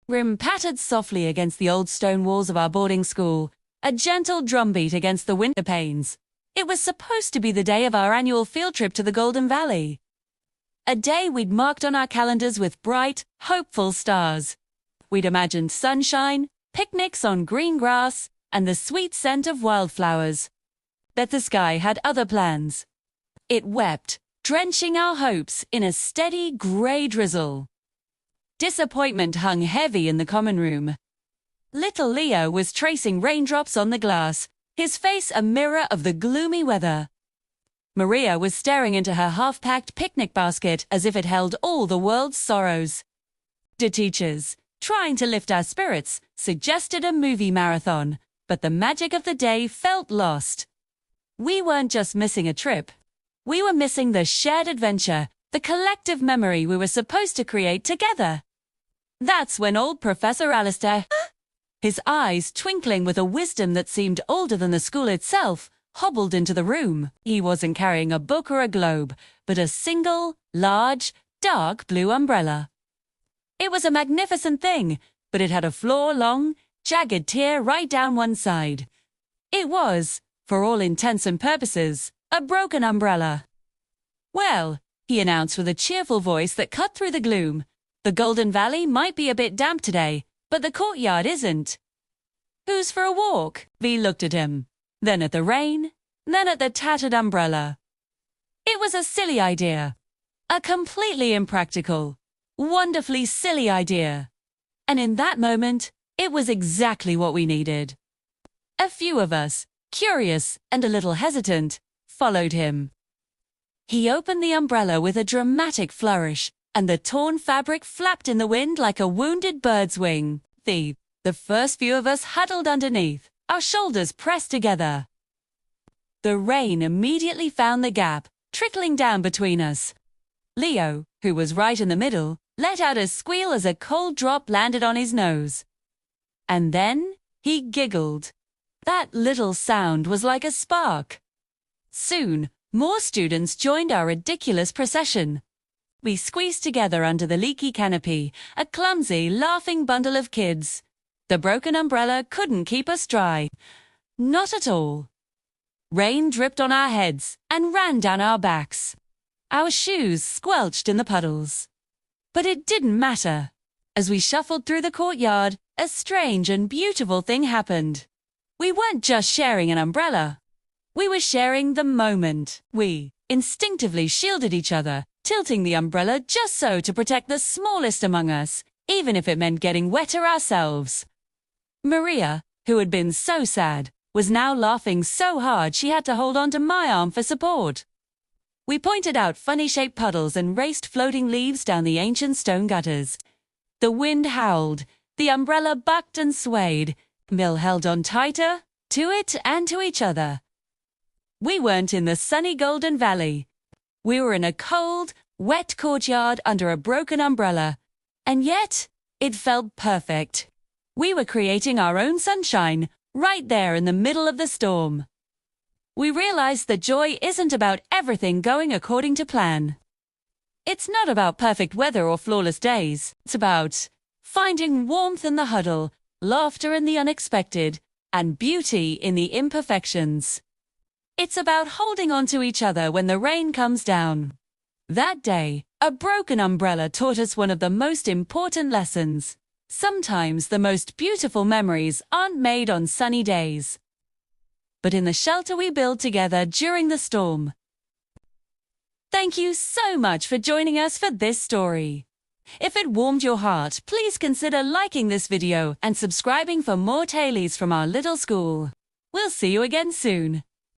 Rim pattered softly against the old stone walls of our boarding school, a gentle drumbeat against the window panes. It was supposed to be the day of our annual field trip to the Golden Valley. A day we'd marked on our calendars with bright, hopeful stars. We'd imagined sunshine, picnics on green grass, and the sweet scent of wildflowers. But the sky had other plans. It wept, drenching our hopes in a steady grey drizzle. Disappointment hung heavy in the common room. Little Leo was tracing raindrops on the glass, his face a mirror of the gloomy weather. Maria was staring into her half-packed picnic basket as if it held all the world's sorrows. The teachers, trying to lift our spirits, suggested a movie marathon, but the magic of the day felt lost. We weren't just missing a trip. We were missing the shared adventure, the collective memory we were supposed to create together. That's when old Professor Alistair, his eyes twinkling with a wisdom that seemed older than the school itself, hobbled into the room. He wasn't carrying a book or a globe, but a single, large, dark blue umbrella. It was a magnificent thing, but it had a floor-long, jagged tear right down one side. It was, for all intents and purposes, a broken umbrella. "Well," he announced with a cheerful voice that cut through the gloom, "the Golden Valley might be a bit damp today, but the courtyard isn't. Who's for a walk?" Vi looked at him, then at the rain, then at the tattered umbrella. It was a silly idea. A completely impractical, wonderfully silly idea. And in that moment, it was exactly what we needed. A few of us, curious and a little hesitant, followed him. He opened the umbrella with a dramatic flourish, and the torn fabric flapped in the wind like a wounded bird's wing. The first few of us huddled underneath, our shoulders pressed together. The rain immediately found the gap, trickling down between us. Leo, who was right in the middle, let out a squeal as a cold drop landed on his nose. And then he giggled. That little sound was like a spark. Soon, more students joined our ridiculous procession. We squeezed together under the leaky canopy, a clumsy, laughing bundle of kids. The broken umbrella couldn't keep us dry. Not at all. Rain dripped on our heads and ran down our backs. Our shoes squelched in the puddles. But it didn't matter. As we shuffled through the courtyard, a strange and beautiful thing happened. We weren't just sharing an umbrella. We were sharing the moment. We instinctively shielded each other, tilting the umbrella just so to protect the smallest among us, even if it meant getting wetter ourselves. Maria, who had been so sad, was now laughing so hard she had to hold on to my arm for support. We pointed out funny-shaped puddles and raced floating leaves down the ancient stone gutters. The wind howled, the umbrella bucked and swayed. Mill held on tighter, to it and to each other. We weren't in the sunny Golden Valley. We were in a cold, wet courtyard under a broken umbrella. And yet, it felt perfect. We were creating our own sunshine, right there in the middle of the storm. We realized that joy isn't about everything going according to plan. It's not about perfect weather or flawless days. It's about finding warmth in the huddle, laughter in the unexpected, and beauty in the imperfections. It's about holding on to each other when the rain comes down. That day, a broken umbrella taught us one of the most important lessons. Sometimes the most beautiful memories aren't made on sunny days, but in the shelter we build together during the storm. Thank you so much for joining us for this story. If it warmed your heart, please consider liking this video and subscribing for more tailies from our little school. We'll see you again soon.